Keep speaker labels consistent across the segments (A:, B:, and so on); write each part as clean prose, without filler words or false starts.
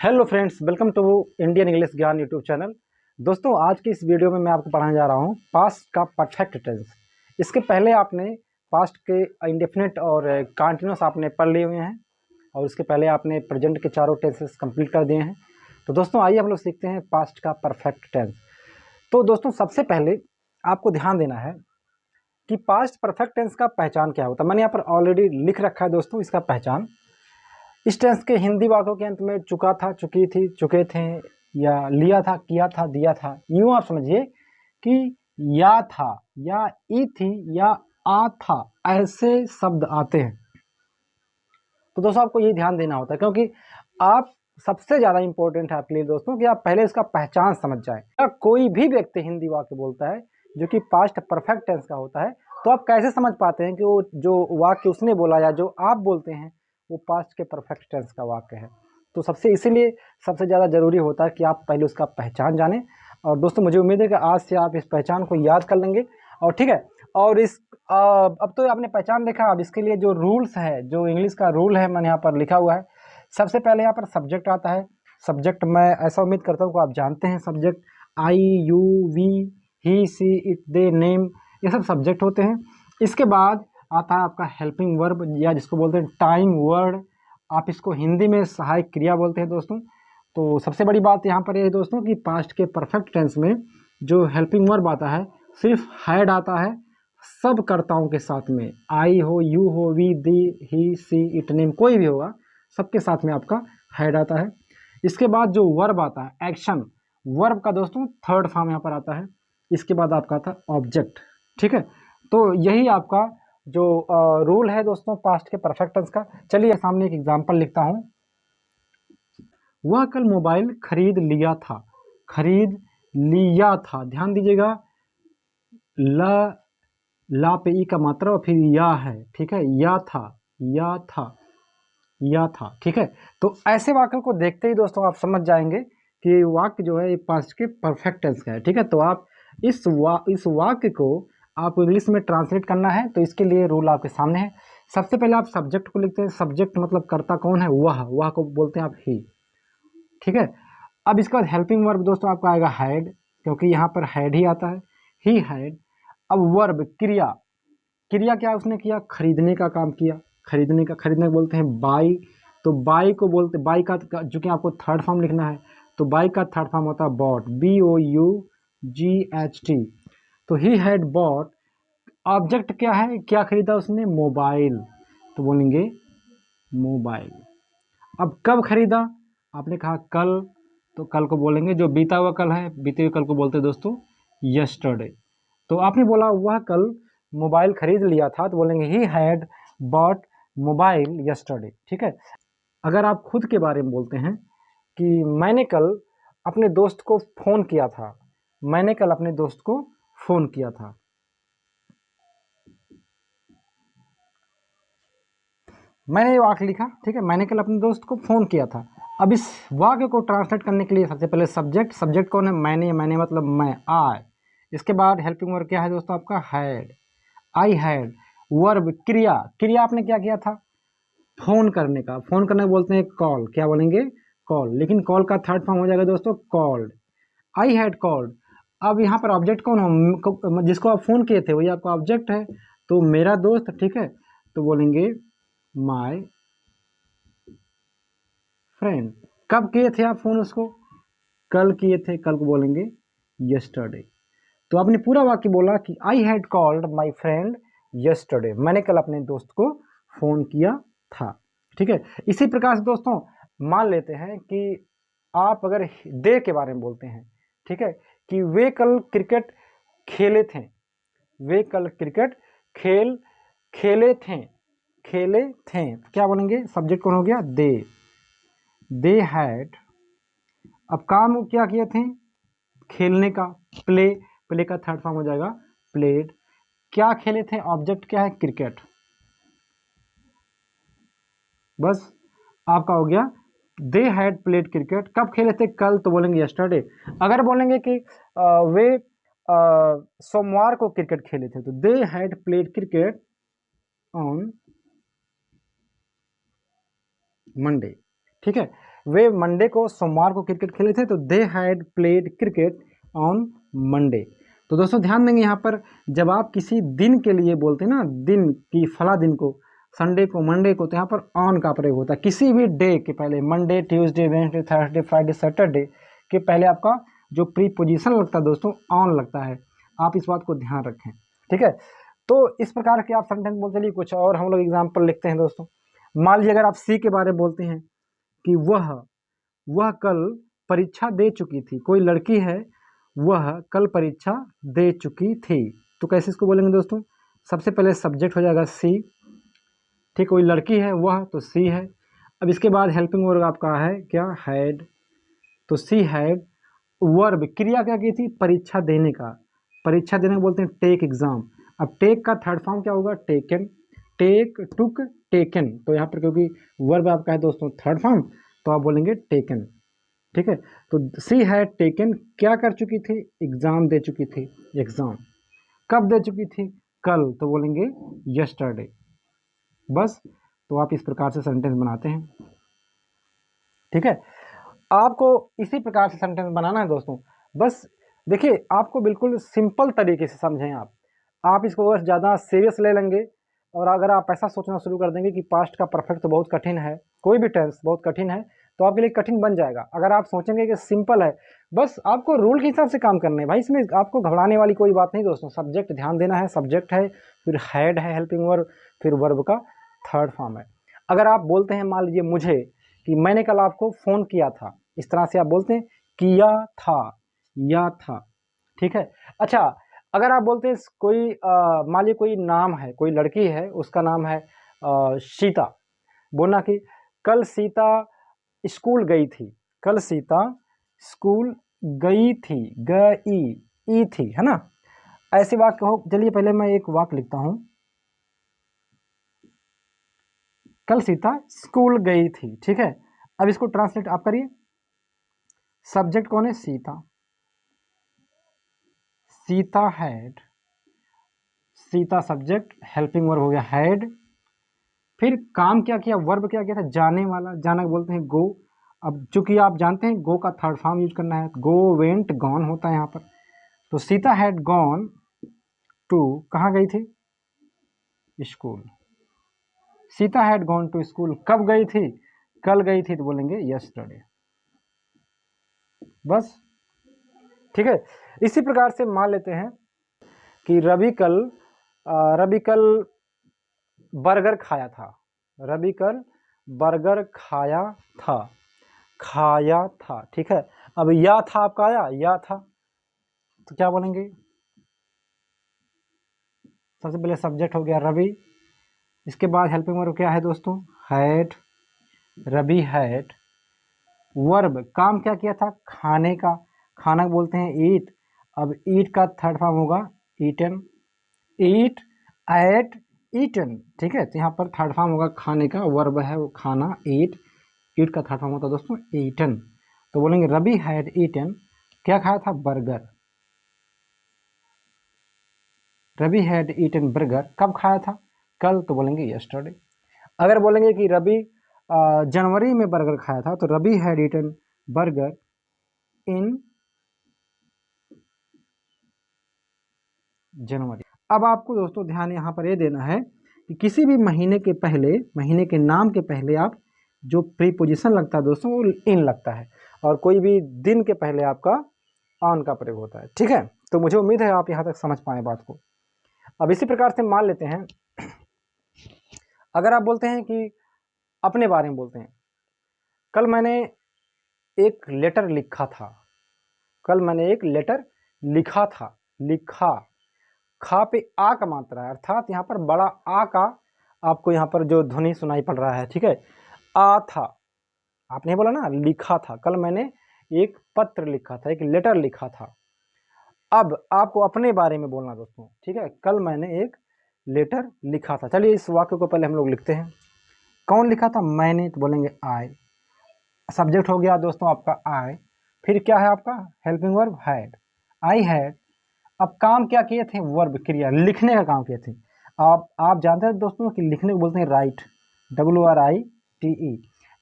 A: Hello friends, welcome to Indian English Gyan YouTube channel. दोस्तों, आज की इस वीडियो में मैं आपको पढ़ाने जा रहा हूँ पास्ट का परफेक्ट टेंस। इसके पहले आपने पास्ट के इंडेफिनिट और कंटिन्यूस आपने पढ़ लिए हुए हैं और उसके पहले आपने प्रेजेंट के चारों टेंसेस कंप्लीट कर दिए हैं। तो दोस्तों, आइए हम लोग सीखते हैं पास्ट का परफेक्ट टेंस। तो दोस्तों, सबसे पहले आपको ध्यान देना है कि पास्ट परफेक्ट टेंस का पहचान क्या होता है। मैंने यहाँ पर ऑलरेडी लिख रखा है दोस्तों इसका पहचान। इस टेंस के हिंदी वाक्यों के अंत में चुका था, चुकी थी, चुके थे या लिया था, किया था, दिया था, यूं आप समझिए कि या था या ई थी या आ था, ऐसे शब्द आते हैं। तो दोस्तों, आपको ये ध्यान देना होता है क्योंकि आप सबसे ज़्यादा इंपॉर्टेंट है आपके लिए दोस्तों कि आप पहले इसका पहचान समझ जाएं। या कोई भी व्यक्ति हिंदी वाक्य बोलता है जो कि पास्ट परफेक्ट टेंस का होता है, तो आप कैसे समझ पाते हैं कि वो जो वाक्य उसने बोला या जो आप बोलते हैं वो पास्ट के परफेक्ट टेंस का वाक्य है। तो इसीलिए सबसे ज़्यादा ज़रूरी होता है कि आप पहले उसका पहचान जानें। और दोस्तों, मुझे उम्मीद है कि आज से आप इस पहचान को याद कर लेंगे। और ठीक है, और अब तो आपने पहचान देखा। अब इसके लिए जो रूल्स है, जो इंग्लिश का रूल है, मैंने यहाँ पर लिखा हुआ है। सबसे पहले यहाँ पर सब्जेक्ट आता है। सब्जेक्ट मैं ऐसा उम्मीद करता हूँ कि आप जानते हैं subject I, you, we, he, she, it, they, name, ये सब सब्जेक्ट होते हैं। इसके बाद आता है आपका हेल्पिंग वर्ब या जिसको बोलते हैं टाइम वर्ड। आप इसको हिंदी में सहायक क्रिया बोलते हैं दोस्तों। तो सबसे बड़ी बात यहाँ पर ये है दोस्तों कि पास्ट के परफेक्ट टेंस में जो हेल्पिंग वर्ब आता है सिर्फ हैड आता है सब कर्ताओं के साथ में। आई हो, यू हो, we, they, he, she, it, name, कोई भी होगा, सबके साथ में आपका हैड आता है। इसके बाद जो वर्ब आता है एक्शन, वर्ब का दोस्तों थर्ड फॉर्म यहाँ पर आता है। इसके बाद आपका आता है ऑब्जेक्ट। ठीक है, तो यही आपका जो रूल है दोस्तों पास्ट के परफेक्ट टेंस का। चलिए सामने एक एग्जांपल लिखता हूँ। वह कल मोबाइल खरीद लिया था। खरीद लिया था, ध्यान दीजिएगा, ला पे ई का मात्रा और फिर या है। ठीक है, या था, या था, या था। ठीक है, तो ऐसे वाक्य को देखते ही दोस्तों आप समझ जाएंगे कि वाक्य जो है ये पास्ट के परफेक्ट टेंस का है। ठीक है, तो आप इस वाक्य को आपको इंग्लिश में ट्रांसलेट करना है। तो इसके लिए रूल आपके सामने है। सबसे पहले आप सब्जेक्ट को लिखते हैं। सब्जेक्ट मतलब कर्ता कौन है, वह को बोलते हैं आप ही। ठीक है, अब इसके बाद हेल्पिंग वर्ब दोस्तों आपका आएगा हैड, क्योंकि यहाँ पर हैड ही आता है, ही हैड। अब वर्ब क्रिया, क्रिया क्या उसने किया, खरीदने का काम किया। खरीदने को बोलते हैं बाई। तो बाई को बोलते, बाई का चूंकि आपको थर्ड फॉर्म लिखना है तो बाई का थर्ड फॉर्म होता है बॉट, BOUGHT। तो ही हैड बॉट। ऑब्जेक्ट क्या है, क्या खरीदा उसने, मोबाइल, तो बोलेंगे मोबाइल। अब कब खरीदा, आपने कहा कल, तो कल को बोलेंगे जो बीता हुआ कल है, बीते हुए कल को बोलते हैं दोस्तों यस्टरडे। तो आपने बोला वह कल मोबाइल खरीद लिया था, तो बोलेंगे he had bought mobile yesterday. ठीक है, अगर आप खुद के बारे में बोलते हैं कि मैंने कल अपने दोस्त को फ़ोन किया था, मैंने कल अपने दोस्त को फ़ोन किया था। मैंने ये वाक्य लिखा, ठीक है, मैंने कल अपने दोस्त को फ़ोन किया था। अब इस वाक्य को ट्रांसलेट करने के लिए सबसे पहले सब्जेक्ट कौन है, मैंने मतलब मैं, आई। इसके बाद हेल्पिंग वर्ब क्या है दोस्तों आपका, हैड, आई हैड। वर्ब क्रिया आपने क्या किया था, फोन करने का। फोन करने बोलते हैं कॉल, क्या बोलेंगे, कॉल। लेकिन कॉल का थर्ड फॉर्म हो जाएगा दोस्तों कॉल्ड, आई हैड कॉल्ड। अब यहाँ पर ऑब्जेक्ट कौन हो, जिसको आप फोन किए थे वही आपका ऑब्जेक्ट है, तो मेरा दोस्त। ठीक है, तो बोलेंगे माय फ्रेंड। कब किए थे आप फोन उसको, कल किए थे, कल को बोलेंगे यस्टरडे। तो आपने पूरा वाक्य बोला कि I had called my friend yesterday, मैंने कल अपने दोस्त को फ़ोन किया था। ठीक है, इसी प्रकार से दोस्तों मान लेते हैं कि आप अगर दे के बारे में बोलते हैं, ठीक है, कि वे कल क्रिकेट खेले थे, वे कल क्रिकेट खेले थे, क्या बोलेंगे, सब्जेक्ट कौन हो गया, दे हैड। अब काम क्या किए थे, खेलने का, प्ले का थर्ड फॉर्म हो जाएगा प्लेड। क्या खेले थे, ऑब्जेक्ट क्या है, क्रिकेट। बस आपका हो गया दे हैड प्लेड क्रिकेट। कब खेले थे, कल, तो बोलेंगे यस्टरडे। अगर बोलेंगे कि वे सोमवार को क्रिकेट खेले थे, तो they had played cricket on Monday. ठीक है, वे मंडे को, सोमवार को क्रिकेट खेले थे, तो they had played cricket on Monday. तो दोस्तों ध्यान देंगे यहाँ पर जब आप किसी दिन के लिए बोलते हैं ना, दिन की फला दिन को, संडे को, मंडे को, तो यहाँ पर ऑन का प्रयोग होता है। किसी भी डे के पहले, Monday, Tuesday, Wednesday, Thursday, Friday, Saturday के पहले आपका जो प्रीपोजिशन लगता है दोस्तों, ऑन लगता है। आप इस बात को ध्यान रखें, ठीक है। तो इस प्रकार के आप सेंटेंस बोलते चलिए। कुछ और हम लोग एग्जाम्पल लिखते हैं दोस्तों। मान लीजिए अगर आप सी के बारे में बोलते हैं कि वह कल परीक्षा दे चुकी थी। कोई लड़की है, वह कल परीक्षा दे चुकी थी, तो कैसे इसको बोलेंगे दोस्तों? सबसे पहले सब्जेक्ट हो जाएगा सी, ठीक। कोई लड़की है वह, तो सी है। अब इसके बाद हेल्पिंग वर्ब आपका है क्या? हैड। तो सी हैड। वर्ब, क्रिया क्या की थी? परीक्षा देने का। परीक्षा देने को बोलते हैं टेक एग्जाम। अब टेक का थर्ड फॉर्म क्या होगा? टेकन। टेक, टुक, टेकन। तो यहाँ पर क्योंकि वर्ब आपका है दोस्तों थर्ड फॉर्म, तो आप बोलेंगे टेकन, ठीक है। तो सी हैड टेकन, क्या कर चुकी थी? एग्जाम दे चुकी थी। एग्जाम कब दे चुकी थी? कल, तो बोलेंगे यस्टरडे। बस, तो आप इस प्रकार से सेंटेंस बनाते हैं, ठीक है। आपको इसी प्रकार से सेंटेंस बनाना है दोस्तों। बस देखिए, आपको बिल्कुल सिंपल तरीके से समझें आप इसको अगर ज़्यादा सीरियस ले लेंगे और अगर आप ऐसा सोचना शुरू कर देंगे कि पास्ट का परफेक्ट तो बहुत कठिन है, कोई भी टेंस बहुत कठिन है, तो आपके लिए कठिन बन जाएगा। अगर आप सोचेंगे कि सिंपल है, बस आपको रूल के हिसाब से काम करना है भाई, इसमें आपको घबराने वाली कोई बात नहीं दोस्तों। सब्जेक्ट ध्यान देना है, सब्जेक्ट है, फिर हैड है हेल्पिंग वर्ब, फिर वर्ब का थर्ड फॉर्म है। अगर आप बोलते हैं मान लीजिए मुझे कि मैंने कल आपको फ़ोन किया था, इस तरह से आप बोलते हैं किया था, या था, ठीक है। अच्छा, अगर आप बोलते हैं कोई मान लीजिए कोई नाम है, कोई लड़की है, उसका नाम है सीता, बोलना कि कल सीता स्कूल गई थी। कल सीता स्कूल गई थी, गई, ई थी, है ना। ऐसे वाक्य हो। चलिए पहले मैं एक वाक्य लिखता हूं। कल सीता स्कूल गई थी, ठीक है। अब इसको ट्रांसलेट आप करिए। सब्जेक्ट कौन है? Sita. Sita had, Sita subject, helping verb हो गया हैड। फिर काम क्या किया? वर्ब क्या किया था? जाने वाला, जाना बोलते हैं गो। अब चूंकि आप जानते हैं गो का थर्ड फॉर्म यूज करना है, गो, वेंट, गॉन होता है यहाँ पर। तो सीता हैड गॉन टू, कहाँ गई थी? School. Sita had gone to school, कब गई थी? कल गई थी, तो बोलेंगे यस्टरडे। बस, ठीक है। इसी प्रकार से मान लेते हैं कि रवि कल बर्गर खाया था। रवि कल बर्गर खाया था, खाया था, ठीक है। अब या था आपका आया, या था, तो क्या बोलेंगे? सबसे पहले सब्जेक्ट हो गया रवि, इसके बाद हेल्पिंग वर्ब क्या है दोस्तों? हैड। रवि हैड। वर्ब, काम क्या किया था? खाने का, खाना बोलते हैं ईट। अब ईट का थर्ड फॉर्म होगा ईटन। ईट, एट, ईटन, ठीक है। तो यहाँ पर थर्ड फॉर्म होगा खाने का, वर्ब है वो खाना, ईट। ईट का थर्ड फॉर्म होता है दोस्तों ईटन। तो बोलेंगे रवि हैड ईटन, क्या खाया था? Burger. Ravi had eaten burger, कब खाया था? कल, तो बोलेंगे यस्टरडे। अगर बोलेंगे कि रवि जनवरी में बर्गर खाया था, तो रवि हैड ईटन बर्गर इन जनवरी। अब आपको दोस्तों ध्यान यहाँ पर ये देना है कि किसी भी महीने के पहले, महीने के नाम के पहले आप जो प्रीपोजिशन लगता है दोस्तों, वो इन लगता है, और कोई भी दिन के पहले आपका ऑन का प्रयोग होता है, ठीक है। तो मुझे उम्मीद है आप यहाँ तक समझ पाए बात को। अब इसी प्रकार से मान लेते हैं, अगर आप बोलते हैं कि अपने बारे में बोलते हैं, कल मैंने एक लेटर लिखा था। कल मैंने एक लेटर लिखा था, लिखा, खा पे आ का मात्रा है, अर्थात यहाँ पर बड़ा आ का आपको यहाँ पर जो ध्वनि सुनाई पड़ रहा है, ठीक है। आ था, आपने बोला ना लिखा था। कल मैंने एक पत्र लिखा था, एक लेटर लिखा था। अब आपको अपने बारे में बोलना दोस्तों, ठीक है। कल मैंने एक लेटर लिखा था। चलिए इस वाक्य को पहले हम लोग लिखते हैं। कौन लिखा था? मैंने, तो बोलेंगे आई। सब्जेक्ट हो गया दोस्तों आपका आई, फिर क्या है आपका? Helping verb had, I had. अब काम क्या किए थे? वर्ब, क्रिया, लिखने का काम किए थे। आप जानते हैं दोस्तों कि लिखने को बोलते हैं राइट, WRITE।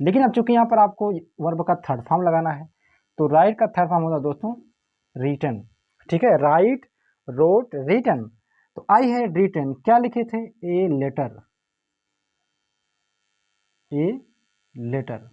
A: लेकिन अब चूंकि यहाँ पर आपको वर्ब का थर्ड फॉर्म लगाना है, तो राइट का थर्ड फॉर्म होता है दोस्तों रिटन। ठीक है, राइट, रोट, रिटन। तो आई हैड रिटन, क्या लिखे थे? A letter. ए लेटर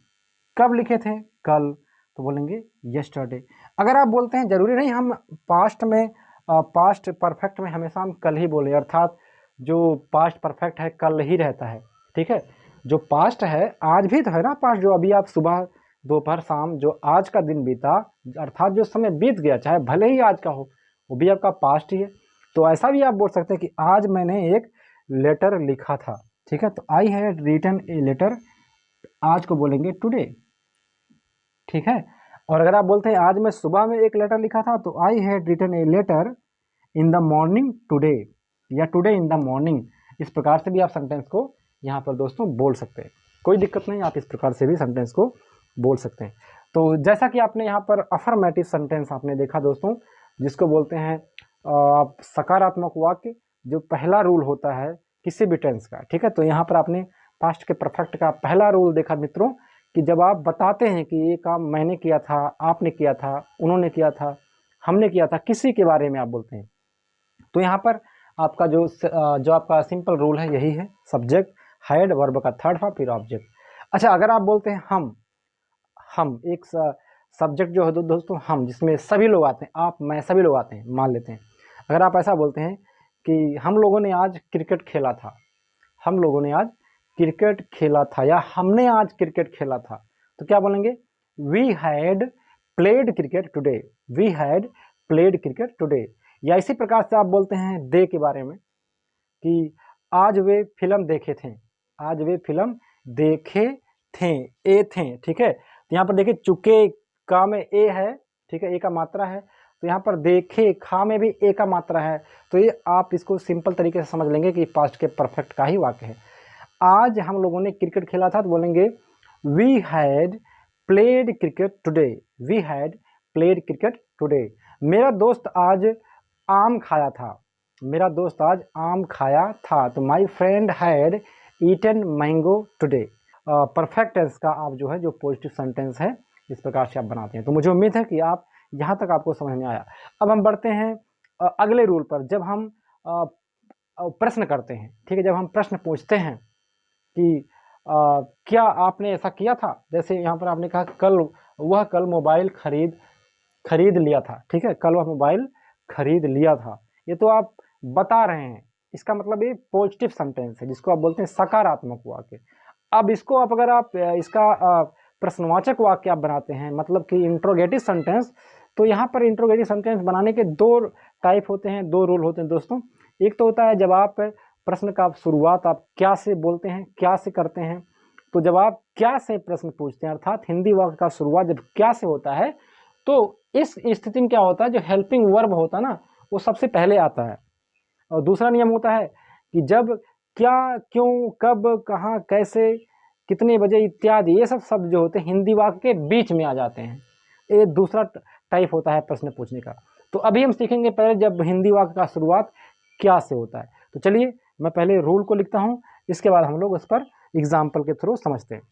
A: कब लिखे थे? कल। तो बोलेंगे यस्टरडे। अगर आप बोलते हैं, जरूरी नहीं हम पास्ट में, पास्ट परफेक्ट में हमेशा हम कल ही बोले, अर्थात जो पास्ट परफेक्ट है कल ही रहता है। ठीक है, जो पास्ट है आज भी तो है ना पास्ट, जो अभी आप सुबह दोपहर शाम जो आज का दिन बीता, अर्थात जो समय बीत गया, चाहे भले ही आज का हो, वो भी आपका पास्ट ही है। तो ऐसा भी आप बोल सकते हैं कि आज मैंने एक लेटर लिखा था। ठीक है, तो I had written a letter, आज को बोलेंगे टुडे। ठीक है, और अगर आप बोलते हैं आज मैं सुबह में एक लेटर लिखा था, तो I had written a letter in the morning today, या टुडे इन द मॉर्निंग। इस प्रकार से भी आप सेंटेंस को यहाँ पर दोस्तों बोल सकते हैं, कोई दिक्कत नहीं, आप इस प्रकार से भी सेंटेंस को बोल सकते हैं। तो जैसा कि आपने यहाँ पर अफर्मेटिव सेंटेंस आपने देखा दोस्तों, जिसको बोलते हैं आप सकारात्मक वाक्य, जो पहला रूल होता है किसी भी टेंस का। ठीक है, तो यहाँ पर आपने पास्ट के परफेक्ट का पहला रूल देखा मित्रों, कि जब आप बताते हैं कि ये काम मैंने किया था, आपने किया था, उन्होंने किया था, हमने किया था, किसी के बारे में आप बोलते हैं, तो यहाँ पर आपका जो आपका सिंपल रूल है यही है, सब्जेक्ट, हैड, वर्ब का थर्ड फॉर्म, फिर ऑब्जेक्ट। अच्छा, अगर आप बोलते हैं हम एक सब्जेक्ट जो है दोस्तों हम, जिसमें सभी लोग आते हैं, आप मैं सभी लोग आते हैं, मान लेते हैं। अगर आप ऐसा बोलते हैं कि हम लोगों ने आज क्रिकेट खेला था, हम लोगों ने आज क्रिकेट खेला था, या हमने आज क्रिकेट खेला था, तो क्या बोलेंगे? We had played cricket today, we had played cricket today. या इसी प्रकार से आप बोलते हैं दे के बारे में, कि आज वे फिल्म देखे थे, आज वे फिल्म देखे थे, ए थे। ठीक है, तो यहाँ पर देखिए चुके का में ए है, ठीक है, ए का मात्रा है, तो यहाँ पर देखे खा में भी ए का मात्रा है। तो ये आप इसको सिंपल तरीके से समझ लेंगे कि पास्ट के परफेक्ट का ही वाक्य है। आज हम लोगों ने क्रिकेट खेला था, तो बोलेंगे we had played cricket today, we had played cricket today. मेरा दोस्त आज आम खाया था, मेरा दोस्त आज आम खाया था, तो my friend had eaten mango today. Perfect tense का आप जो है, जो पॉजिटिव सेंटेंस है, इस प्रकार से आप बनाते हैं। तो मुझे उम्मीद है कि आप यहाँ तक आपको समझ में आया। अब हम बढ़ते हैं अगले रूल पर, जब हम प्रश्न करते हैं। ठीक है, जब हम प्रश्न पूछते हैं कि क्या आपने ऐसा किया था, जैसे यहाँ पर आपने कहा कल मोबाइल खरीद लिया था। ठीक है, कल वह मोबाइल खरीद लिया था, ये तो आप बता रहे हैं, इसका मतलब ये पॉजिटिव सेंटेंस है, जिसको आप बोलते हैं सकारात्मक वाक्य। अब इसको आप अगर आप इसका प्रश्नवाचक वाक्य आप बनाते हैं, मतलब कि इंट्रोगेटिव सेंटेंस, तो यहाँ पर इंट्रोगेटिव सेंटेंस बनाने के दो टाइप होते हैं, दो रूल होते हैं दोस्तों। एक तो होता है जब आप प्रश्न का शुरुआत आप क्या से बोलते हैं, क्या से करते हैं, तो जब आप क्या से प्रश्न पूछते हैं, अर्थात हिंदी वाक्य का शुरुआत जब क्या से होता है, तो इस स्थिति में क्या होता है, जो हेल्पिंग वर्ब होता है ना, वो सबसे पहले आता है। और दूसरा नियम होता है कि जब क्या, क्यों, कब, कहाँ, कैसे, कितने बजे इत्यादि, ये सब शब्द जो होते हैं हिंदी वाक्य के बीच में आ जाते हैं। ये दूसरा टाइप होता है प्रश्न पूछने का। तो अभी हम सीखेंगे पहले जब हिंदी वाक्य का शुरुआत क्या से होता है। तो चलिए मैं पहले रूल को लिखता हूँ, इसके बाद हम लोग उस पर एग्जाम्पल के थ्रू समझते हैं।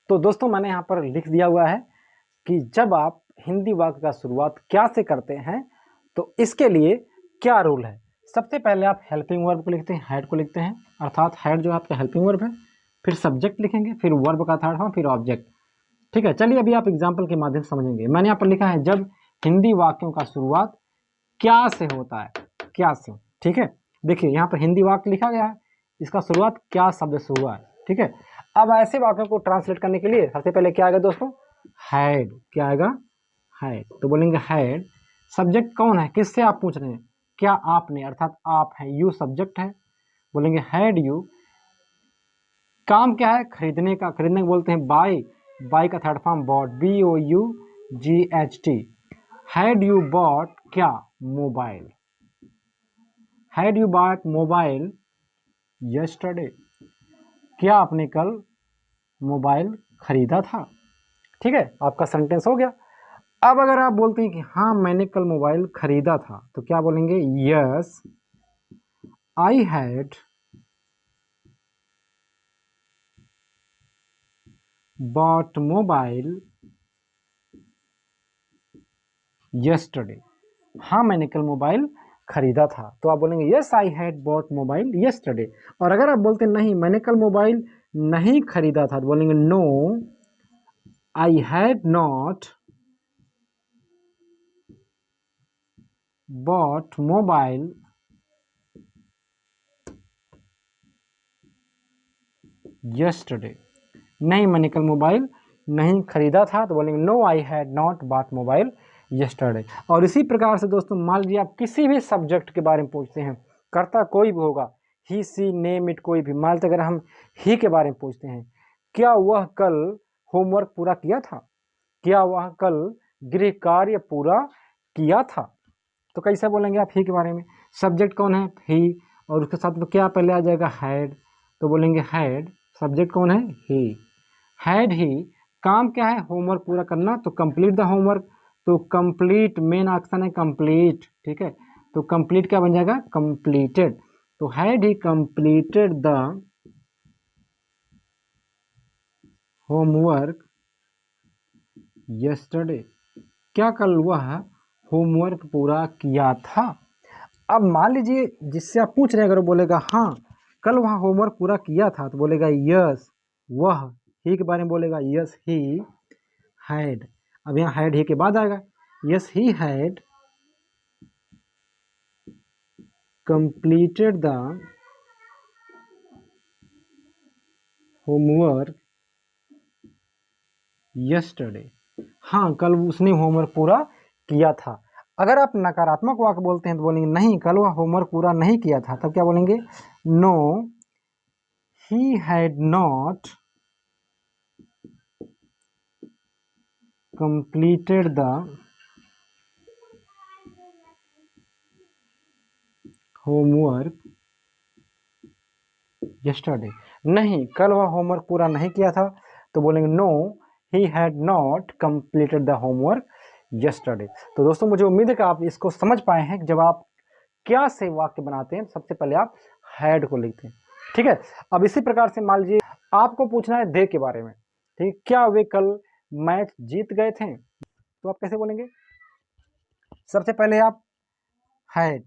A: तो दोस्तों मैंने यहाँ पर लिख दिया हुआ है कि जब आप हिंदी वाक्य का शुरुआत क्या से करते हैं, तो इसके लिए क्या रूल है। सबसे पहले आप हेल्पिंग वर्ब को लिखते हैं, हैड को लिखते हैं, अर्थात हैड जो आपका हेल्पिंग वर्ब है, फिर सब्जेक्ट लिखेंगे, फिर वर्ब का थर्ड फॉर्म, फिर ऑब्जेक्ट। ठीक है, चलिए अभी आप एग्जाम्पल के माध्यम से समझेंगे। मैंने यहाँ पर लिखा है जब हिंदी वाक्यों का शुरुआत क्या से होता है, क्या से। ठीक है, देखिए यहाँ पर हिंदी वाक्य लिखा गया है, इसका शुरुआत क्या शब्द से हुआ है। ठीक है, अब ऐसे वाक्यों को ट्रांसलेट करने के लिए सबसे पहले क्या आएगा दोस्तों, हैड। क्या आएगा, हैड। तो बोलेंगे हैड, सब्जेक्ट कौन है, किससे आप पूछ रहे हैं, क्या आपने, अर्थात आप है, यू सब्जेक्ट है, बोलेंगे हैड यू। काम क्या है, खरीदने का, खरीदने को बोलते हैं बाय, बाय का third form bought, BOUGHT। Had you bought क्या, mobile, had you bought mobile yesterday, क्या आपने कल मोबाइल खरीदा था। ठीक है, आपका सेंटेंस हो गया। अब अगर आप बोलते हैं कि हाँ मैंने कल मोबाइल खरीदा था, तो क्या बोलेंगे, yes I had bought mobile yesterday। हाँ मैंने कल मोबाइल खरीदा था। तो आप बोलेंगे yes I had bought mobile yesterday। और अगर आप बोलते नहीं मैंने कल मोबाइल नहीं खरीदा था तो बोलेंगे no I had not bought mobile yesterday। नहीं मैंने कल मोबाइल नहीं खरीदा था तो बोलेंगे no I had not bought mobile yesterday। और इसी प्रकार से दोस्तों मान लीजिए आप किसी भी सब्जेक्ट के बारे में पूछते हैं, कर्ता कोई भी होगा, ही सी नेम इट कोई भी, मान लीजिए अगर हम ही के बारे में पूछते हैं, क्या वह कल होमवर्क पूरा किया था, क्या वह कल गृह कार्य पूरा किया था। तो कैसे बोलेंगे आप ही के बारे में, सब्जेक्ट कौन है ही, और उसके साथ में क्या पहले आ जाएगा हैड, तो बोलेंगे हैड, सब्जेक्ट कौन है ही, हैड ही, काम क्या है होमवर्क पूरा करना, तो कंप्लीट द होमवर्क, तो कंप्लीट मेन ऑप्शन है कंप्लीट, ठीक है, तो कंप्लीट क्या बन जाएगा कंप्लीटेड, तो had he completed the homework yesterday, क्या कल वह होमवर्क पूरा किया था। अब मान लीजिए जिससे आप पूछ रहे हैं अगर वो बोलेगा हाँ कल वह होमवर्क पूरा किया था तो बोलेगा यस, वह ही के बारे में बोलेगा यस ही हैड, अब यहाँ हैड ही के बाद आएगा, yes he had completed the homework yesterday, हाँ कल उसने होमवर्क पूरा किया था। अगर आप नकारात्मक वाक्य बोलते हैं तो बोलेंगे नहीं कल वह होमवर्क पूरा नहीं किया था, तब क्या बोलेंगे no he had not completed the homework yesterday। नहीं कल वह होमवर्क पूरा नहीं किया था तो बोलेंगे no he had not completed the homework yesterday। तो दोस्तों मुझे उम्मीद है कि आप इसको समझ पाए हैं कि जब आप क्या से वाक्य बनाते हैं सबसे पहले आप हैड को लिखते हैं, ठीक है। अब इसी प्रकार से मान लीजिए आपको पूछना है दे के बारे में, ठीक, क्या वे कल मैच जीत गए थे, तो आप कैसे बोलेंगे, सबसे पहले आप हैड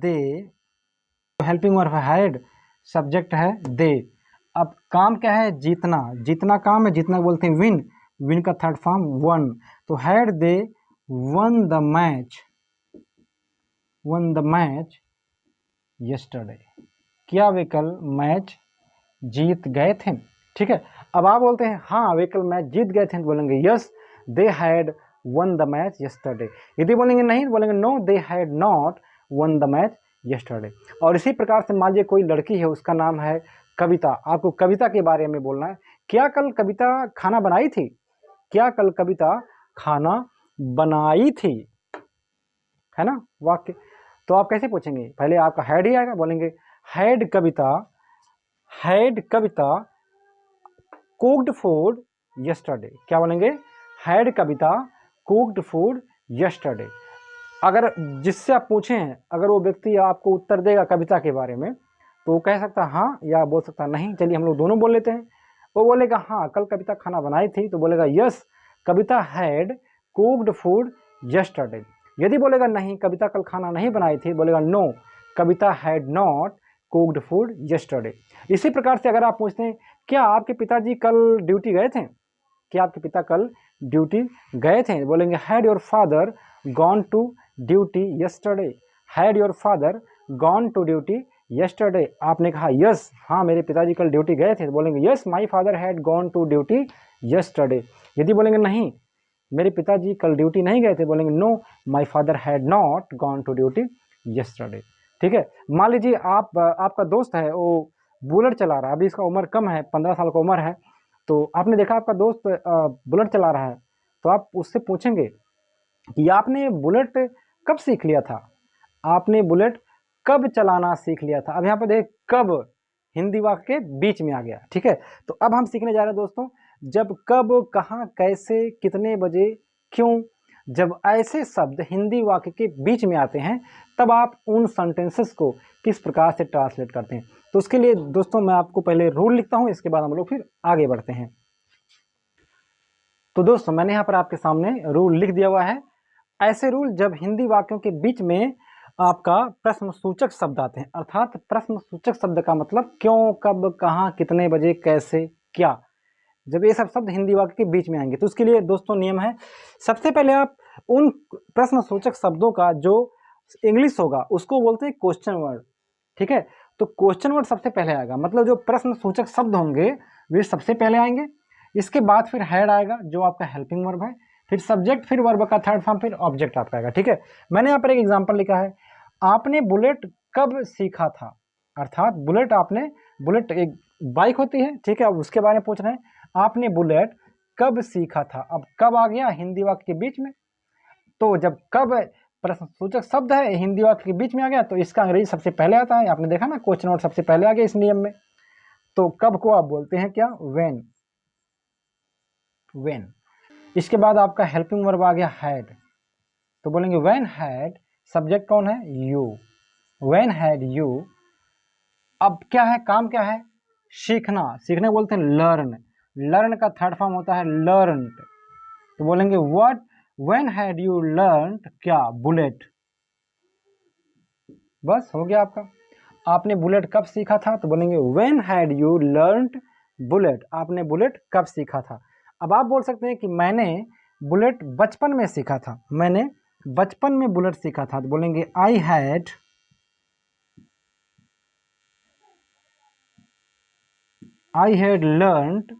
A: दे, हेल्पिंग वर्ब है हैड, सब्जेक्ट है दे, अब काम क्या है जीतना, जीतना काम है, जीतना बोलते हैं विन, विन का थर्ड फॉर्म वन, तो had they one the match, one the match yesterday, क्या वे कल मैच जीत गए थे, ठीक है। अब आप बोलते हैं हाँ वे कल मैच जीत गए थे तो बोलेंगे yes they had won the match yesterday. यदि बोलेंगे नहीं तो बोलेंगे no they had not won the match yesterday. और इसी प्रकार से मान लीजिए कोई लड़की है उसका नाम है कविता, आपको कविता के बारे में बोलना है, क्या कल कविता खाना बनाई थी, क्या कल कविता खाना बनाई थी, है ना वाक्य। तो आप कैसे पूछेंगे, पहले आपका हैड ही आएगा, बोलेंगे had Kavita cooked food yesterday, क्या बोलेंगे had Kavita cooked food yesterday. अगर जिससे आप पूछें अगर वो व्यक्ति आपको उत्तर देगा कविता के बारे में तो वो कह सकता हाँ या बोल सकता नहीं, चलिए हम लोग दोनों बोल लेते हैं। वो बोलेगा हाँ कल कविता खाना बनाई थी तो बोलेगा yes Kavita had cooked food yesterday. यदि बोलेगा नहीं कविता कल खाना नहीं बनाई थी बोलेगा no Kavita had not cooked food yesterday. इसी प्रकार से अगर आप पूछते हैं क्या आपके पिताजी कल ड्यूटी गए थे, क्या आपके पिता कल ड्यूटी गए थे, बोलेंगे had your father gone to duty yesterday, had your father gone to duty yesterday. आपने कहा यस हाँ मेरे पिताजी कल ड्यूटी गए थे तो बोलेंगे yes my father had gone to duty yesterday. यदि बोलेंगे नहीं मेरे पिताजी कल ड्यूटी नहीं गए थे बोलेंगे no my father had not gone to duty yesterday, ठीक है। मान लीजिए आपका दोस्त है वो बुलेट चला रहा है, अभी इसका उम्र कम है 15 साल का उम्र है, तो आपने देखा आपका दोस्त बुलेट चला रहा है तो आप उससे पूछेंगे कि आपने बुलेट कब सीख लिया था, आपने बुलेट कब चलाना सीख लिया था। अब यहाँ पर देख कब हिंदी वाक्य के बीच में आ गया, ठीक है। तो अब हम सीखने जा रहे हैं दोस्तों जब कब कहाँ कैसे कितने बजे क्यों जब ऐसे शब्द हिंदी वाक्य के बीच में आते हैं तब आप उन सेंटेंसेस को किस प्रकार से ट्रांसलेट करते हैं। तो उसके लिए दोस्तों मैं आपको पहले रूल लिखता हूं, इसके बाद हम लोग फिर आगे बढ़ते हैं। तो दोस्तों मैंने यहाँ पर आपके सामने रूल लिख दिया हुआ है। ऐसे रूल जब हिंदी वाक्यों के बीच में आपका प्रश्नसूचक शब्द आते हैं, अर्थात प्रश्नसूचक शब्द का मतलब क्यों, कब, कहाँ, कितने बजे, कैसे, क्या, जब ये सब शब्द हिंदी वाक्य के बीच में आएंगे तो उसके लिए दोस्तों नियम है, सबसे पहले आप उन प्रश्नसूचक शब्दों का जो इंग्लिश होगा उसको बोलते हैं क्वेश्चन वर्ड। ठीक है, तो क्वेश्चन वर्ड सबसे पहले आएगा, मतलब जो प्रश्नसूचक शब्द होंगे वे सबसे पहले आएंगे। इसके बाद फिर हैड आएगा जो आपका हेल्पिंग वर्ब है, फिर सब्जेक्ट, फिर वर्ब का थर्ड फॉर्म, फिर ऑब्जेक्ट आपका आएगा। ठीक है, मैंने यहाँ पर एक एग्जाम्पल लिखा है, आपने बुलेट कब सीखा था, अर्थात बुलेट एक बाइक होती है, ठीक है, अब उसके बारे में पूछ रहे हैं, आपने बुलेट कब सीखा था। अब कब आ गया हिंदी वाक्य के बीच में, तो जब कब प्रश्नसूचक शब्द है हिंदी वाक्य के बीच में आ गया तो इसका अंग्रेजी सबसे पहले आता है। आपने देखा ना, क्वेश्चन वर्ड सबसे पहले आ गया इस नियम में। तो कब को आप बोलते हैं क्या, व्हेन। इसके बाद आपका हेल्पिंग वर्ब आ गया हैड, तो बोलेंगे व्हेन हैड, सब्जेक्ट कौन है, यू, व्हेन हैड यू। अब क्या है, काम क्या है, सीखना, सीखने बोलते हैं लर्न, लर्न का थर्ड फॉर्म होता है लर्नड, तो बोलेंगे what, when had you learned क्या, बुलेट। बस हो गया आपका, आपने बुलेट कब सीखा था, तो बोलेंगे when had you learned bullet, आपने बुलेट कब सीखा था। अब आप बोल सकते हैं कि मैंने बुलेट बचपन में सीखा था, मैंने बचपन में बुलेट सीखा था, तो बोलेंगे I had learned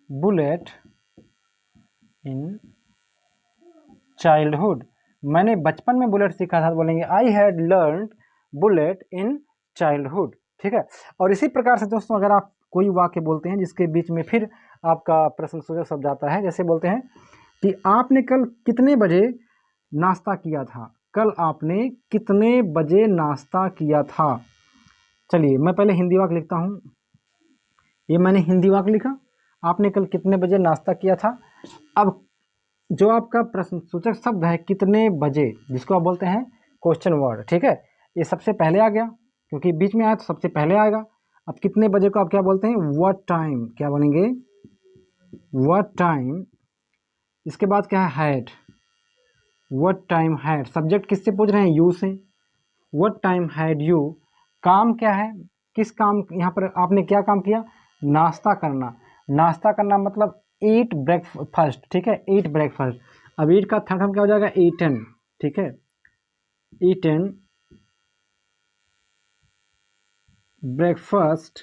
A: bullet in childhood, मैंने बचपन में बुलेट सीखा था, तो बोलेंगे I had learned bullet in childhood. ठीक है, और इसी प्रकार से दोस्तों अगर आप कोई वाक्य बोलते हैं जिसके बीच में फिर आपका प्रश्नसूचक शब्द आता है, जैसे बोलते हैं कि आपने कल कितने बजे नाश्ता किया था, कल आपने कितने बजे नाश्ता किया था। चलिए मैं पहले हिंदी वाक्य लिखता हूँ, ये मैंने हिंदी वाक्य लिखा, आपने कल कितने बजे नाश्ता किया था। अब जो आपका प्रश्नसूचक शब्द है कितने बजे, जिसको आप बोलते हैं क्वेश्चन वर्ड, ठीक है, ये सबसे पहले आ गया क्योंकि बीच में आया तो सबसे पहले आएगा। अब कितने बजे को आप क्या बोलते हैं, व्हाट टाइम, क्या बोलेंगे, व्हाट टाइम। इसके बाद क्या है, had, what time had, subject किससे पूछ रहे हैं, यू से, व्हाट टाइम हैड यू। काम क्या है, किस काम, यहाँ पर आपने क्या काम किया, नाश्ता करना, नाश्ता करना मतलब ईट ब्रेकफास्ट, ठीक है, ईट ब्रेकफास्ट। अब ईट का थर्ड फॉर्म क्या हो जाएगा, ईटन, ठीक है, eaten breakfast.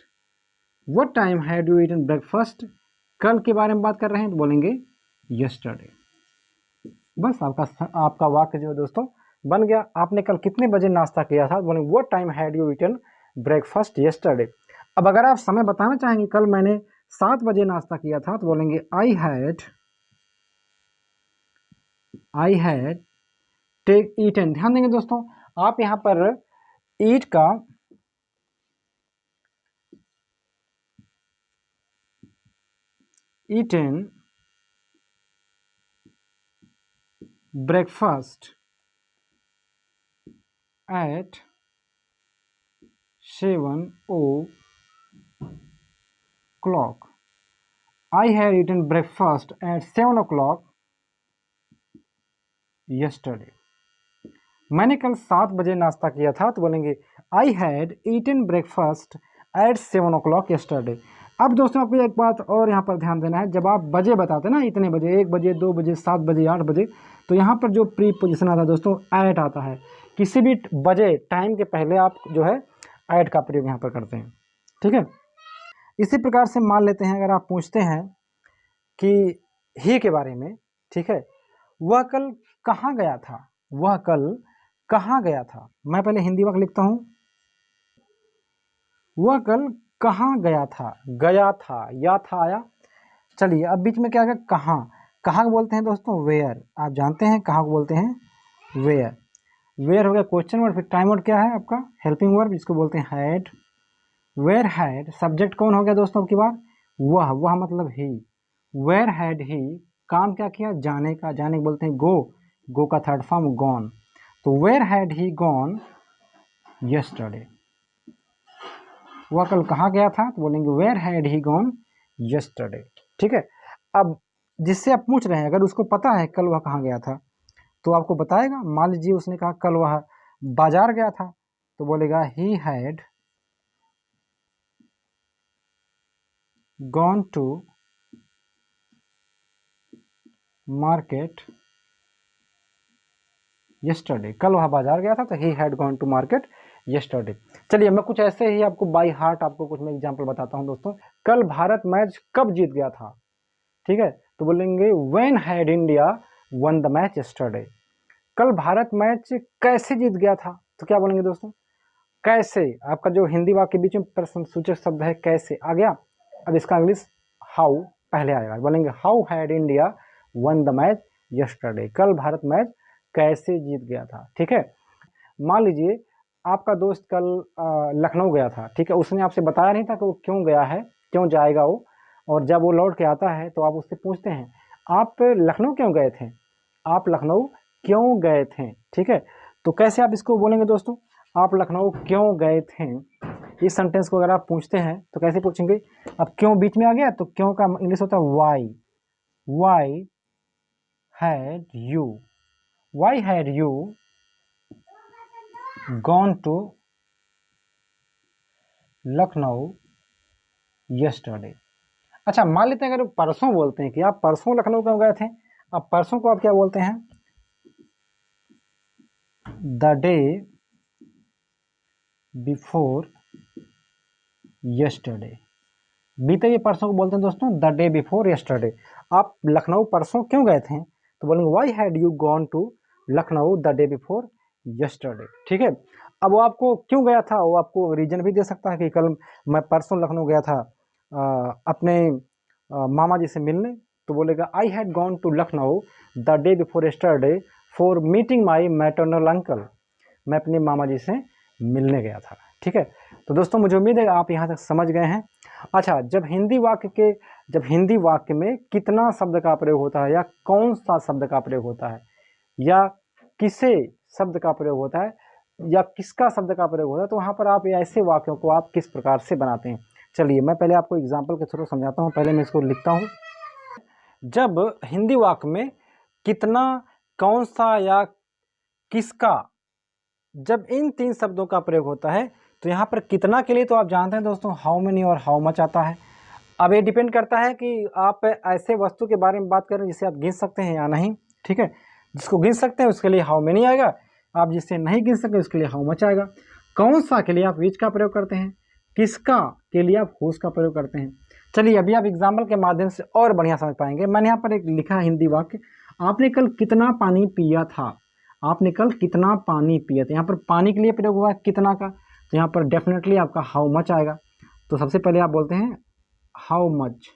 A: What time had you eaten breakfast, कल के बारे में बात कर रहे हैं तो बोलेंगे यस्टरडे। बस आपका वाक्य जो है दोस्तों बन गया, आपने कल कितने बजे नाश्ता किया था, बोलेंगे what time had you eaten breakfast yesterday. अब अगर आप समय बताना चाहेंगे, कल मैंने 7 बजे नाश्ता किया था, तो बोलेंगे आई हैड टेक ईटन। ध्यान देंगे दोस्तों, आप यहाँ पर ईट का eaten breakfast at 7 o'clock, I had eaten breakfast at 7 o'clock yesterday। मैंने कल 7 बजे नाश्ता किया था, तो बोलेंगे I had eaten breakfast at 7 o'clock yesterday। अब दोस्तों आपको एक बात और यहाँ पर ध्यान देना है, जब आप बजे बताते हैं ना, इतने बजे, 1 बजे, 2 बजे, 7 बजे, 8 बजे, तो यहाँ पर जो प्री पोजिशन आता है दोस्तों एट आता है, किसी भी बजे टाइम के पहले आप जो है एट का प्रयोग यहाँ पर करते हैं। ठीक है, इसी प्रकार से मान लेते हैं अगर आप पूछते हैं कि ही के बारे में, ठीक है, वह कल कहाँ गया था, वह कल कहाँ गया था। मैं पहले हिंदी वाक्य लिखता हूँ, वह कल कहाँ गया था, गया था, या था आया। चलिए अब बीच में क्या आ गया, कहाँ, कहाँ बोलते हैं दोस्तों, वेयर, आप जानते हैं कहाँ को बोलते हैं, वेयर, वेयर हो गया क्वेश्चन वर्ड। फिर टाइम वर्ड क्या है आपका, हेल्पिंग वर्ब, जिसको बोलते हैं हैड, वेयर हैड, सब्जेक्ट कौन हो गया दोस्तों, अब की बार वह मतलब ही। वेयर हैड ही, काम क्या किया, जाने का, जाने को बोलते हैं गो, गो का थर्ड फॉर्म गॉन। तो where had he gone yesterday, वह कल कहाँ गया था, तो बोलेंगे where had he gone yesterday. ठीक है, अब जिससे आप पूछ रहे हैं अगर उसको पता है कल वह कहाँ गया था तो आपको बताएगा। मान लीजिए उसने कहा कल वह बाजार गया था, तो बोलेगा he had gone to market yesterday, कल वह बाजार गया था तो he had gone to market yesterday. चलिए मैं कुछ ऐसे ही आपको बाय हार्ट आपको कुछ मैं एग्जांपल बताता हूं दोस्तों। कल भारत मैच कब जीत गया था, ठीक है, तो बोलेंगे when had India one the match yesterday. कल भारत मैच कैसे जीत गया था, तो क्या बोलेंगे दोस्तों, कैसे। आपका जो हिंदी वाक्य के बीच में प्रश्न सूचक शब्द है कैसे आ गया, अब इसका इंग्लिश हाउ पहले आएगा, बोलेंगे how had India one the match yesterday, कल भारत मैच कैसे जीत गया था। ठीक है, मान लीजिए आपका दोस्त कल लखनऊ गया था, ठीक है, उसने आपसे बताया नहीं था कि वो क्यों गया है, क्यों जाएगा वो, और जब वो लौट के आता है तो आप उससे पूछते हैं आप लखनऊ क्यों गए थे, आप लखनऊ क्यों गए थे। ठीक है, तो कैसे आप इसको बोलेंगे दोस्तों, आप लखनऊ क्यों गए थे। इस सेंटेंस को अगर आप पूछते हैं तो कैसे पूछेंगे, अब क्यों बीच में आ गया तो क्यों का इंग्लिश होता है why, why had you, why had you gone to Lucknow yesterday. अच्छा मान लेते हैं अगर परसों बोलते हैं कि आप परसों लखनऊ क्यों गए थे, अब परसों को आप क्या बोलते हैं, द डे बिफोर यस्टरडे, बीते हुए परसों को बोलते हैं दोस्तों द डे बिफोर यस्टरडे। आप लखनऊ परसों क्यों गए थे तो बोलेंगे why had you gone to Lucknow the day before yesterday. ठीक है, अब वो आपको क्यों गया था वो आपको रीजन भी दे सकता है कि कल मैं परसों लखनऊ गया था अपने मामा जी से मिलने, तो बोलेगा I had gone to Lucknow the day before yesterday for meeting my maternal uncle, मैं अपने मामा जी से मिलने गया था। ठीक है, तो दोस्तों मुझे उम्मीद है आप यहाँ तक समझ गए हैं। अच्छा, जब हिंदी वाक्य में कितना शब्द का प्रयोग होता है या कौन सा शब्द का प्रयोग होता है या किसे शब्द का प्रयोग होता है या किसका शब्द का प्रयोग होता है, तो वहाँ पर आप ऐसे वाक्यों को आप किस प्रकार से बनाते हैं। चलिए मैं पहले आपको एग्जाम्पल के थ्रू समझाता हूँ, पहले मैं इसको लिखता हूँ। जब हिंदी वाक्य में कितना, कौन सा या किसका, जब इन तीन शब्दों का प्रयोग होता है तो यहाँ पर कितना के लिए तो आप जानते हैं दोस्तों हाउ मेनी और हाउ मच आता है। अब ये डिपेंड करता है कि आप ऐसे वस्तु के बारे में बात करें जिसे आप गिन सकते हैं या नहीं। ठीक है, जिसको गिन सकते हैं उसके लिए हाउ मेनी आएगा, आप जिससे नहीं गिन सकते उसके लिए हाउ मच आएगा। कौन सा के लिए आप विच का प्रयोग करते हैं, किसका के लिए आप हुज का प्रयोग करते हैं। चलिए अभी आप एग्जाम्पल के माध्यम से और बढ़िया समझ पाएंगे। मैंने यहाँ पर एक लिखा है हिंदी वाक्य, आपने कल कितना पानी पिया था, आपने कल कितना पानी पिया था। यहाँ पर पानी के लिए प्रयोग हुआ है कितना का, तो यहाँ पर डेफिनेटली आपका हाउ मच आएगा। तो सबसे पहले आप बोलते हैं हाउ मच,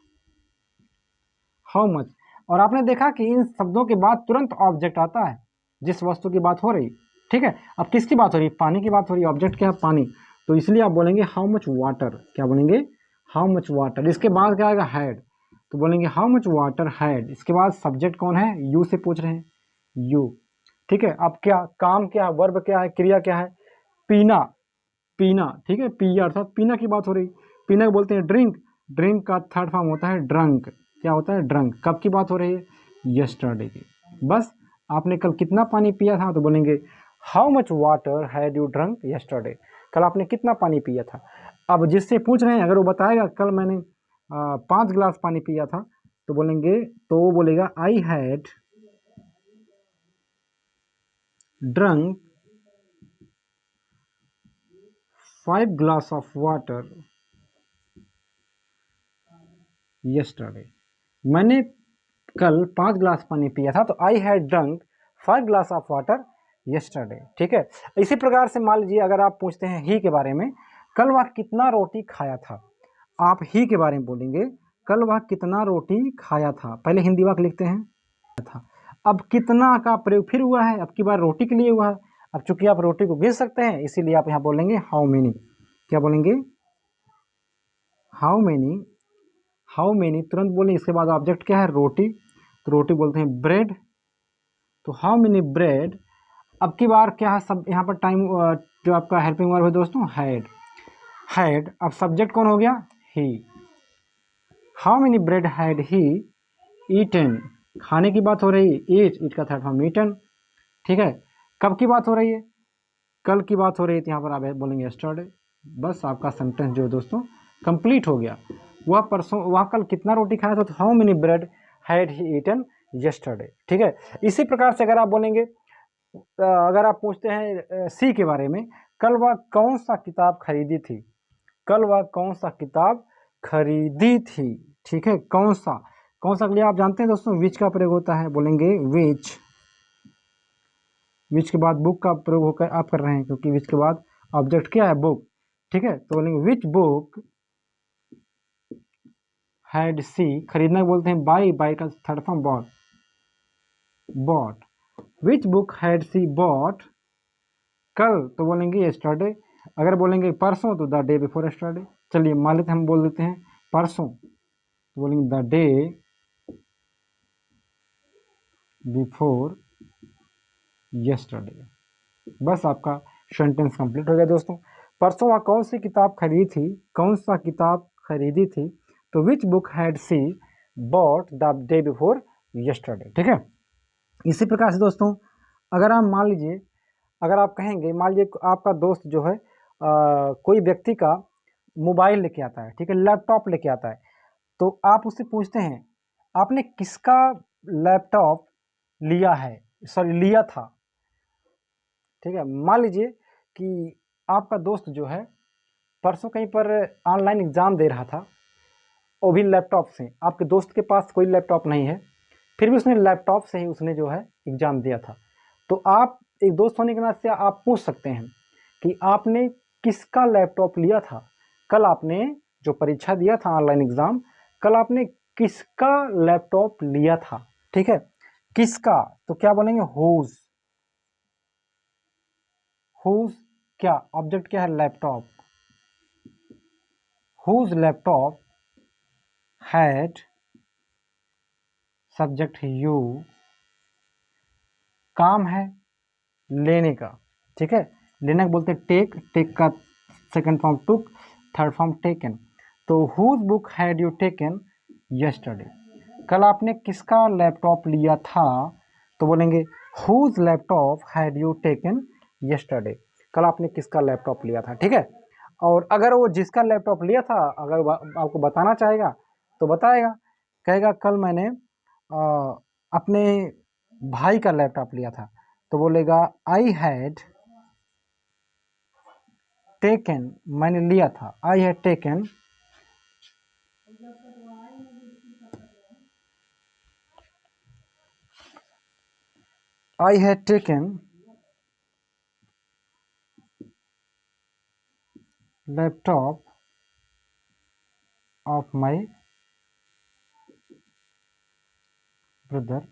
A: हाउ मच, और आपने देखा कि इन शब्दों के बाद तुरंत ऑब्जेक्ट आता है जिस वस्तु की बात हो रही। ठीक है, अब किसकी बात हो रही है, पानी की बात हो रही है, ऑब्जेक्ट क्या है पानी, तो इसलिए आप बोलेंगे हाउ मच वाटर, क्या बोलेंगे हाउ मच वाटर। इसके बाद क्या आएगा हैड, तो बोलेंगे हाउ मच वाटर हैड। इसके बाद सब्जेक्ट कौन है, यू से पूछ रहे हैं, यू। ठीक है, अब क्या काम क्या है, वर्ब क्या है, क्रिया क्या है, पीना, पीना। ठीक है, पी अर्थात पीना की बात हो रही, पीना को बोलते हैं ड्रिंक, ड्रिंक का थर्ड फॉर्म होता है ड्रंक, क्या होता है ड्रंक। कब की बात हो रही है, यस्टरडे की। बस आपने कल कितना पानी पिया था, तो बोलेंगे how much water had you drunk yesterday, कल आपने कितना पानी पिया था। अब जिससे पूछ रहे हैं अगर वो बताएगा कल मैंने 5 गिलास पानी पिया था, तो बोलेंगे, तो वो बोलेगा I had drunk 5 glass of water yesterday, मैंने कल 5 गिलास पानी पिया था, तो I had drunk 5 glass of water yesterday. ठीक है, इसी प्रकार से मान लीजिए अगर आप पूछते हैं ही के बारे में, कल वह कितना रोटी खाया था, आप ही के बारे में बोलेंगे कल वह कितना रोटी खाया था। पहले हिंदी वाक्य लिखते हैं था, अब कितना का प्रयोग फिर हुआ है, अब की बार रोटी के लिए हुआ है। अब चूंकि आप रोटी को गिन सकते हैं इसीलिए आप यहाँ बोलेंगे हाउ मेनी, क्या बोलेंगे हाउ मेनी, हाउ मेनी तुरंत बोलें, इसके बाद ऑब्जेक्ट क्या है, रोटी, तो रोटी बोलते हैं ब्रेड, तो हाउ मेनी ब्रेड। अब की बार क्या है, सब यहाँ पर टाइम जो आपका हेल्पिंग वर्ब है दोस्तों, हैड। अब सब्जेक्ट कौन हो गया, he. How many bread had he eaten, खाने की बात हो रही है, ईट का थर्ड फॉर्म ईटन, ठीक है। कब की बात हो रही है, कल की बात हो रही है, तो यहाँ पर आप बोलेंगे यस्टरडे। बस आपका सेंटेंस जो है दोस्तों कंप्लीट हो गया। वह कल कितना रोटी खाया था, तो how many bread had he eaten yesterday, ठीक है। इसी प्रकार से अगर आप बोलेंगे, अगर आप पूछते हैं सी के बारे में, कल वह कौन सा किताब खरीदी थी, कल वह कौन सा किताब खरीदी थी, ठीक है। कौन सा के लिए आप जानते हैं दोस्तों विच का प्रयोग होता है, बोलेंगे विच के बाद बुक का प्रयोग होकर आप कर रहे हैं, क्योंकि विच के बाद ऑब्जेक्ट क्या है, बुक, ठीक है। तो बोलेंगे विच बुक हैड सी, खरीदना बोलते हैं बाई का third form bought. Which book had she bought, कल तो बोलेंगे यस्टरडे, अगर बोलेंगे परसों तो द डे बिफोर यस्टरडे। चलिए मान लेते हम बोल देते हैं परसों, तो बोलेंगे द डे बिफोर यस्टरडे। बस आपका सेंटेंस कंप्लीट हो गया दोस्तों। परसों वह कौन सी किताब खरीदी थी, कौन सा किताब खरीदी थी, तो which book had she bought the day before yesterday, ठीक है। इसी प्रकार से दोस्तों अगर आप मान लीजिए, अगर आप कहेंगे, मान लीजिए आपका दोस्त जो है कोई व्यक्ति का मोबाइल लेके आता है, ठीक है, लैपटॉप लेके आता है, तो आप उससे पूछते हैं आपने किसका लैपटॉप लिया है, सॉरी लिया था, ठीक है। मान लीजिए कि आपका दोस्त जो है परसों कहीं पर ऑनलाइन एग्ज़ाम दे रहा था, वो भी लैपटॉप से, आपके दोस्त के पास कोई लैपटॉप नहीं है, फिर भी उसने लैपटॉप से ही उसने जो है एग्ज़ाम दिया था। तो आप एक दोस्त होने के नाते से आप पूछ सकते हैं कि आपने किसका लैपटॉप लिया था, कल आपने जो परीक्षा दिया था ऑनलाइन एग्ज़ाम, कल आपने किसका लैपटॉप लिया था, ठीक है। किसका, तो क्या बोलेंगे, हुज क्या ऑब्जेक्ट क्या है, laptop, whose laptop had subject you, काम है लेने का, ठीक है। लेने का बोलते हैं टेक का second form took, third form taken. तो whose book had you taken yesterday, कल आपने किसका लैपटॉप लिया था, तो बोलेंगे whose laptop had you taken yesterday, कल आपने किसका लैपटॉप लिया था, ठीक है। और अगर वो जिसका लैपटॉप लिया था अगर आपको बताना चाहेगा तो बताएगा, कहेगा कल मैंने अपने भाई का लैपटॉप लिया था, तो बोलेगा आई हैड टेकन, मैंने लिया था, I had taken laptop of my brother,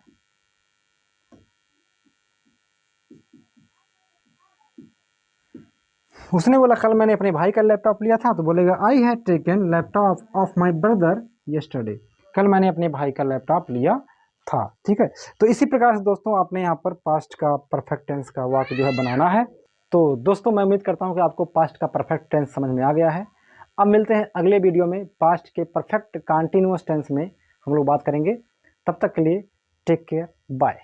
A: उसने बोला कल मैंने अपने भाई का लैपटॉप लिया था, तो बोलेगा I had taken laptop of my brother yesterday, कल मैंने अपने भाई का लैपटॉप लिया था, ठीक है। तो इसी प्रकार से दोस्तों आपने यहाँ पर पास्ट का परफेक्ट टेंस का वाक्य जो है बनाना है। तो दोस्तों मैं उम्मीद करता हूँ कि आपको पास्ट का परफेक्ट टेंस समझ में आ गया है। अब मिलते हैं अगले वीडियो में, पास्ट के परफेक्ट कंटिन्यूअस टेंस में हम लोग बात करेंगे। तब तक के लिए टेक केयर, बाय।